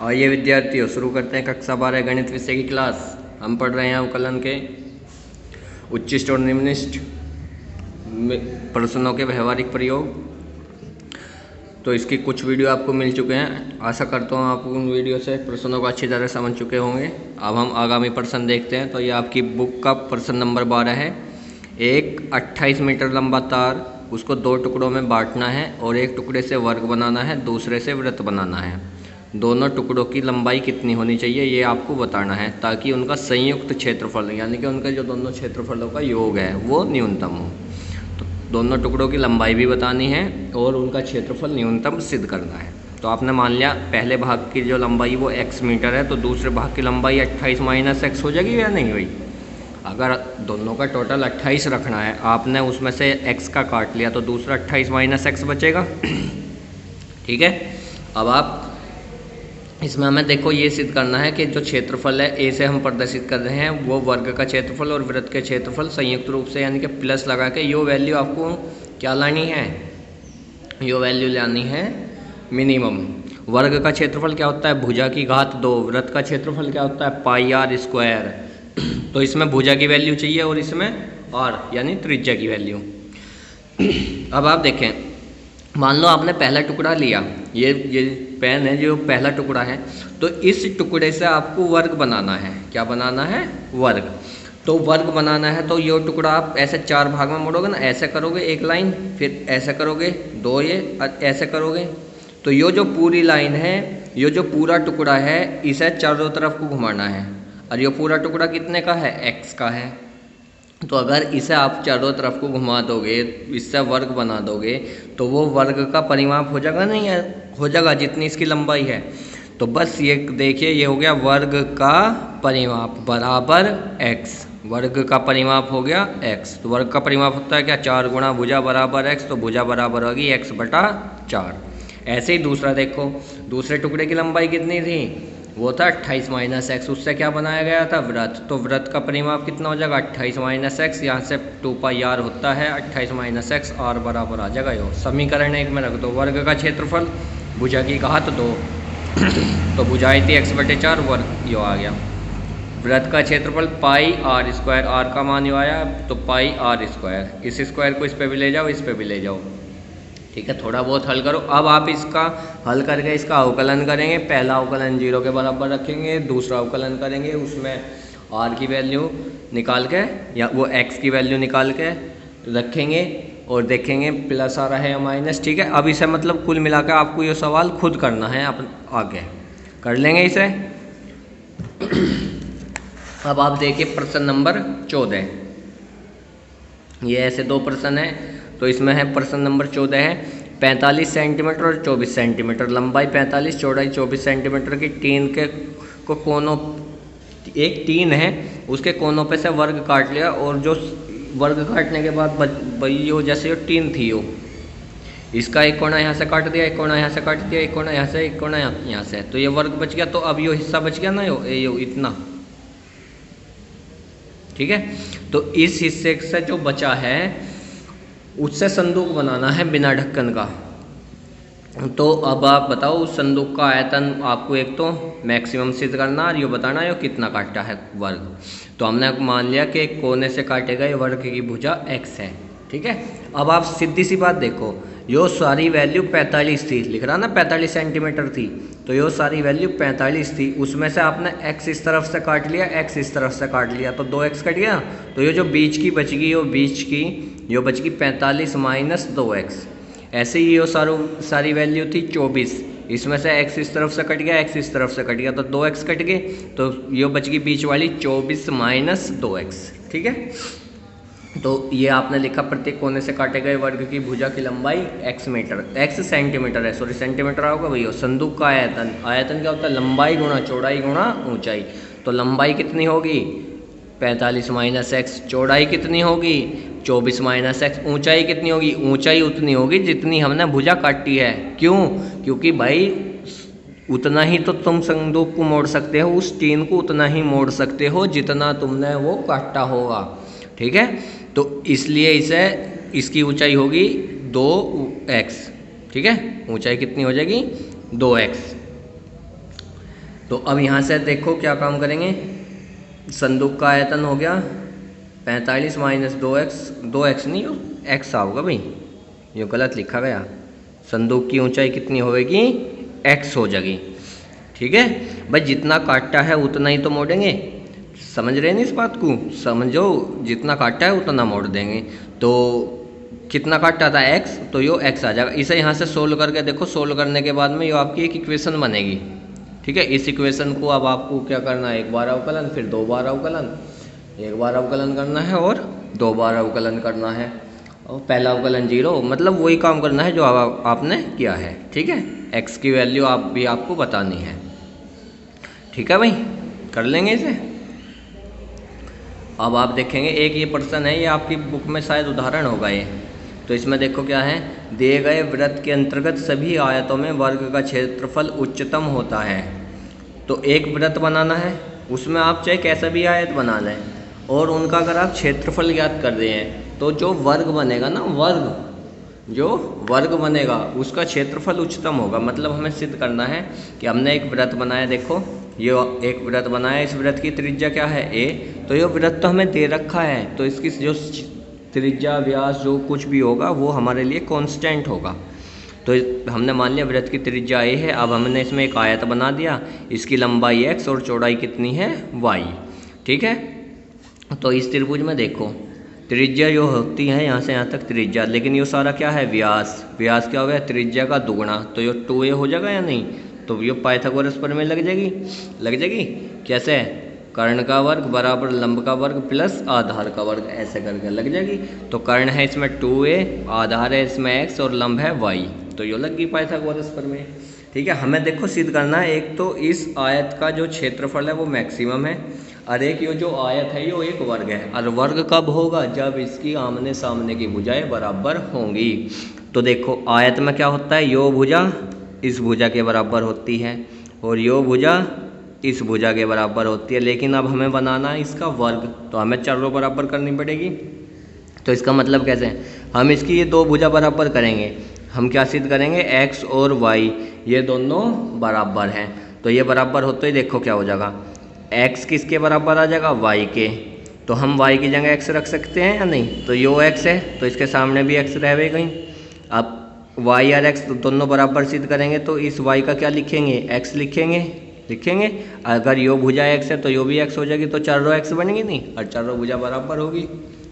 आइए विद्यार्थियों, शुरू करते हैं कक्षा 12 गणित विषय की क्लास। हम पढ़ रहे हैं अवकलन के उच्चिष्ट और निम्निष्ट प्रश्नों के व्यवहारिक प्रयोग। तो इसकी कुछ वीडियो आपको मिल चुके हैं। आशा करता हूँ आप उन वीडियो से प्रश्नों को अच्छी तरह समझ चुके होंगे। अब हम आगामी प्रश्न देखते हैं। तो ये आपकी बुक का प्रश्न नंबर 12 है। एक 28 मीटर लंबा तार, उसको दो टुकड़ों में बांटना है और एक टुकड़े से वर्ग बनाना है, दूसरे से वृत्त बनाना है। दोनों टुकड़ों की लंबाई कितनी होनी चाहिए ये आपको बताना है, ताकि उनका संयुक्त क्षेत्रफल यानी कि उनके जो दोनों क्षेत्रफलों का योग है वो न्यूनतम हो। तो दोनों टुकड़ों की लंबाई भी बतानी है और उनका क्षेत्रफल न्यूनतम सिद्ध करना है। तो आपने मान लिया पहले भाग की जो लंबाई वो x मीटर है, तो दूसरे भाग की लंबाई 28 माइनस x हो जाएगी या नहीं भाई। अगर दोनों का टोटल 28 रखना है, आपने उसमें से x का काट लिया तो दूसरा 28 माइनस x बचेगा। ठीक है। अब आप इसमें हमें देखो ये सिद्ध करना है कि जो क्षेत्रफल है ए से हम प्रदर्शित कर रहे हैं वो वर्ग का क्षेत्रफल और वृत्त के क्षेत्रफल संयुक्त रूप से यानी कि प्लस लगा के यो वैल्यू आपको क्या लानी है, यो वैल्यू लानी है मिनिमम। वर्ग का क्षेत्रफल क्या होता है, भुजा की घात 2। वृत्त का क्षेत्रफल क्या होता है, पाई आर स्क्वायर। तो इसमें भुजा की वैल्यू चाहिए और इसमें आर यानी त्रिज्या की वैल्यू। अब आप देखें, मान लो आपने पहला टुकड़ा लिया, ये पेन है जो पहला टुकड़ा है, तो इस टुकड़े से आपको वर्ग बनाना है। क्या बनाना है, वर्ग। तो वर्ग बनाना है तो ये टुकड़ा आप ऐसे 4 भाग में मोड़ोगे ना, ऐसे करोगे एक लाइन, फिर ऐसे करोगे 2, ये ऐसे करोगे। तो ये जो पूरी लाइन है, ये जो पूरा टुकड़ा है, इसे चारों तरफ को घुमाना है। और ये पूरा टुकड़ा कितने का है, x का है। तो अगर इसे आप चारों तरफ को घुमा दोगे, इससे वर्ग बना दोगे, तो वो वर्ग का परिमाप हो जाएगा, नहीं है हो जाएगा जितनी इसकी लंबाई है। तो बस ये देखिए, ये हो गया वर्ग का परिमाप बराबर x। वर्ग का परिमाप हो गया x। तो वर्ग का परिमाप होता है क्या, 4 गुणा भुजा बराबर x। तो भुजा बराबर होगी x बटा 4। ऐसे ही दूसरा देखो, दूसरे टुकड़े की लंबाई कितनी थी, वो था 28 माइनस एक्स। उससे क्या बनाया गया था, वृत्त। तो वृत्त का परिमाप कितना हो जाएगा, 28 माइनस एक्स। यहाँ से 2 पाई आर होता है 28 माइनस एक्स, आर बराबर आ जाएगा यो। समीकरण 1 में रख दो, वर्ग का क्षेत्रफल भुजा की घात 2 तो भुजाई थी x बटे 4, वर्ग यो आ गया। वृत्त का क्षेत्रफल पाई आर स्क्वायर, आर का मान यो आया, तो पाई आर स्क्वायर। इस स्क्वायर को इस पे भी ले जाओ, इस पे भी ले जाओ। ठीक है, थोड़ा बहुत हल करो। अब आप इसका हल करके इसका अवकलन करेंगे। पहला अवकलन 0 के बराबर रखेंगे, दूसरा अवकलन करेंगे उसमें r की वैल्यू निकाल के या वो x की वैल्यू निकाल के रखेंगे और देखेंगे प्लस आ रहा है या माइनस। ठीक है, अब इसे मतलब कुल मिलाकर आपको ये सवाल खुद करना है, आप आगे कर लेंगे इसे। अब आप देखिए प्रश्न नंबर 14, ये ऐसे 2 प्रश्न हैं। तो इसमें है प्रश्न नंबर 14 है, 45 सेंटीमीटर और 24 सेंटीमीटर लंबाई 45, चौड़ाई 24 सेंटीमीटर की टीन के को कोनों, एक टीन है उसके कोनों पे से वर्ग काट लिया, और जो वर्ग काटने के बाद यो जैसे यो टीन थी, यो इसका एक कोना यहाँ से काट दिया, एक कोना यहाँ से काट दिया, एक कोना यहाँ से, एक कोना यहाँ से, तो ये वर्ग बच गया। तो अब यो हिस्सा बच गया ना, यो इतना। ठीक है, तो इस हिस्से से जो बचा है उससे संदूक बनाना है बिना ढक्कन का। तो अब आप बताओ उस संदूक का आयतन आपको एक तो मैक्सिमम सिद्ध करना और ये बताना है कितना काटा है वर्ग। तो हमने मान लिया कि एक कोने से काटे गए वर्ग की भुजा x है। ठीक है, अब आप सीधी सी बात देखो, यो सारी वैल्यू 45 थी, लिख रहा ना 45 सेंटीमीटर थी, तो यो सारी वैल्यू 45 थी। उसमें से आपने x इस तरफ से काट लिया, x इस तरफ से काट लिया, तो 2x कट गया। तो ये जो बीच की बच गई, यो बीच की यो बच गई 45 माइनस 2x। ऐसे ही यो सारी वैल्यू थी 24, इसमें से x इस तरफ से कट गया, x इस तरफ से कट गया, तो 2x कट गए। तो यो बच गई बीच वाली 24 माइनस 2x। ठीक है, तो ये आपने लिखा प्रत्येक कोने से काटे गए वर्ग की भुजा की लंबाई x मीटर, x सेंटीमीटर है, सॉरी सेंटीमीटर होगा भैया। संदूक का आयतन, आयतन क्या होता है, लंबाई गुणा चौड़ाई गुणा ऊंचाई। तो लंबाई कितनी होगी 45 माइनस एक्स, चौड़ाई कितनी होगी 24 माइनस एक्स, ऊंचाई कितनी होगी, ऊंचाई उतनी होगी जितनी हमने भुजा काटी है। क्यों, क्योंकि भाई उतना ही तो तुम संदूक को मोड़ सकते हो, उस टीन को उतना ही मोड़ सकते हो जितना तुमने वो काटा होगा। ठीक है, तो इसलिए इसे इसकी ऊंचाई होगी 2x। ठीक है, ऊंचाई कितनी हो जाएगी 2x। तो अब यहाँ से देखो क्या काम करेंगे। संदूक का आयतन हो गया 45 माइनस 2x नहीं हो x आओगा भाई, ये गलत लिखा गया। संदूक की ऊंचाई कितनी होगी, x हो जाएगी। ठीक है भाई, जितना काटा है उतना ही तो मोड़ेंगे, समझ रहे हैं इस बात को, समझो, जितना काटा है उतना मोड़ देंगे। तो कितना काटा था x, तो यो x आ जाएगा। इसे यहाँ से सोल्व करके देखो, सोल्व करने के बाद में यो आपकी एक इक्वेशन बनेगी। ठीक है, इस इक्वेशन को अब आपको क्या करना है, एक बार अवकलन, फिर 2 बार अवकलन, एक बार अवकलन करना है और 2 बार अवकलन करना है। और पहला अवकलन 0, मतलब वही काम करना है जो आपने किया है। ठीक है, x की वैल्यू आपको बतानी है। ठीक है भाई, कर लेंगे इसे। अब आप देखेंगे एक ये प्रश्न है, ये आपकी बुक में शायद उदाहरण होगा ये। तो इसमें देखो क्या है, दिए गए वृत्त के अंतर्गत सभी आयतों में वर्ग का क्षेत्रफल उच्चतम होता है। तो एक वृत्त बनाना है, उसमें आप चाहे कैसा भी आयत बना लें, और उनका अगर आप क्षेत्रफल ज्ञात कर रहे हैं तो जो वर्ग बनेगा ना, जो वर्ग बनेगा उसका क्षेत्रफल उच्चतम होगा। मतलब हमें सिद्ध करना है कि हमने एक वृत्त बनाया, देखो ये एक वृत्त बनाया, इस वृत्त की त्रिज्या क्या है a, तो ये वृत्त तो हमें दे रखा है, तो इसकी जो त्रिज्या व्यास जो कुछ भी होगा वो हमारे लिए कांस्टेंट होगा। तो हमने मान लिया वृत्त की त्रिज्या a है। अब हमने इसमें एक आयत बना दिया, इसकी लंबाई x और चौड़ाई कितनी है y। ठीक है, तो इस त्रिभुज में देखो त्रिज्या जो होती है यहाँ से यहाँ तक त्रिज्या, लेकिन ये सारा क्या है, व्यास। व्यास क्या हो गया, त्रिज्या का दुगुना, तो ये 2a हो जाएगा या नहीं, तो ये पाइथागोरस प्रमेय लग जाएगी। कैसे, कर्ण का वर्ग बराबर लंब का वर्ग प्लस आधार का वर्ग, ऐसे करके लग जाएगी। तो कर्ण है इसमें 2a, आधार है इसमें x और लंब है y, तो ये लग गई पाइथागोरस प्रमेय। ठीक है, हमें देखो सिद्ध करना है, एक तो इस आयत का जो क्षेत्रफल है वो मैक्सिमम है, और एक ये जो आयत है ये एक वर्ग है। और वर्ग कब होगा, जब इसकी आमने सामने की भुजाएं बराबर होंगी। तो देखो आयत में क्या होता है, यो भुजा इस भुजा के बराबर होती है और यो भुजा इस भुजा के बराबर होती है। लेकिन अब हमें बनाना है इसका वर्ग, तो हमें चारों बराबर करनी पड़ेगी। तो इसका मतलब कैसे, हम इसकी ये 2 भुजा बराबर करेंगे, हम क्या सिद्ध करेंगे, x और y ये दोनों बराबर हैं। तो ये बराबर होते ही देखो क्या हो जाएगा, x किसके बराबर आ जाएगा, y के। तो हम y की जगह x रख सकते हैं या नहीं, तो यो x है तो इसके सामने भी x रहे कहीं। अब y और x दोनों बराबर सिद्ध करेंगे, तो इस y का क्या लिखेंगे, x लिखेंगे। अगर यो भुजा x है तो यो भी x हो जाएगी, तो चारों x बनेंगी नहीं, और चारों भुजा बराबर होगी,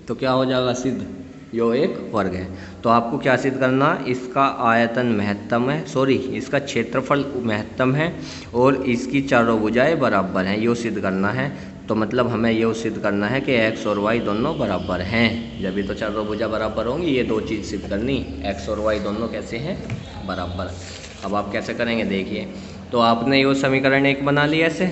तो क्या हो जाएगा, सिद्ध, यो एक वर्ग है। तो आपको क्या सिद्ध करना, इसका आयतन महत्तम है, इसका क्षेत्रफल महत्तम है और इसकी चारों भुजाएं बराबर हैं, यो सिद्ध करना है। तो मतलब हमें ये सिद्ध करना है कि x और y दोनों बराबर हैं, जब भी तो चारों भुजा बराबर होंगी। ये 2 चीज़ सिद्ध करनी, x और y दोनों कैसे हैं, बराबर। अब आप कैसे करेंगे देखिए, तो आपने ये समीकरण 1 बना लिया ऐसे।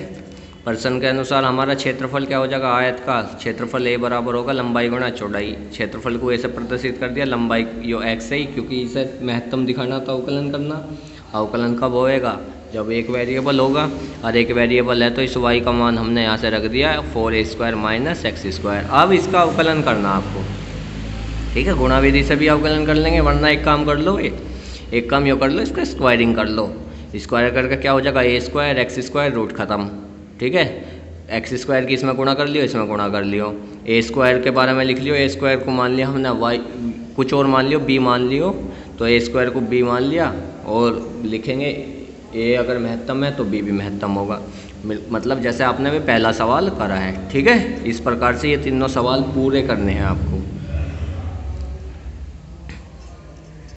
प्रश्न के अनुसार हमारा क्षेत्रफल क्या हो जाएगा, आयत का क्षेत्रफल a बराबर होगा लंबाई गुणा चौड़ाई। क्षेत्रफल को ऐसे प्रदर्शित कर दिया, लंबाई यो x है, क्योंकि इसे महत्तम दिखाना तो अवकलन करना। अवकलन कब होएगा, जब एक वेरिएबल होगा, और एक वेरिएबल है तो इस y का मान हमने यहाँ से रख दिया 4a² माइनस x²। अब इसका अवकलन करना आपको, ठीक है, गुणा विधि से भी अवकलन कर लेंगे, वरना एक काम कर लो, एक काम यो कर लो, इसका स्क्वायरिंग कर लो। स्क्वायर करके क्या हो जाएगा, a² x² रूट खत्म। ठीक है, x² की इसमें गुणा कर लियो, इसमें गुणा कर लियो। a² के बारे में लिख लियो, a² को मान लिया हमने y कुछ और मान लियो, b मान लियो, तो a² को b मान लिया, और लिखेंगे a अगर महत्तम है तो b भी महत्तम होगा। मतलब जैसे आपने भी पहला सवाल करा है। ठीक है, इस प्रकार से ये तीनों सवाल पूरे करने हैं आपको।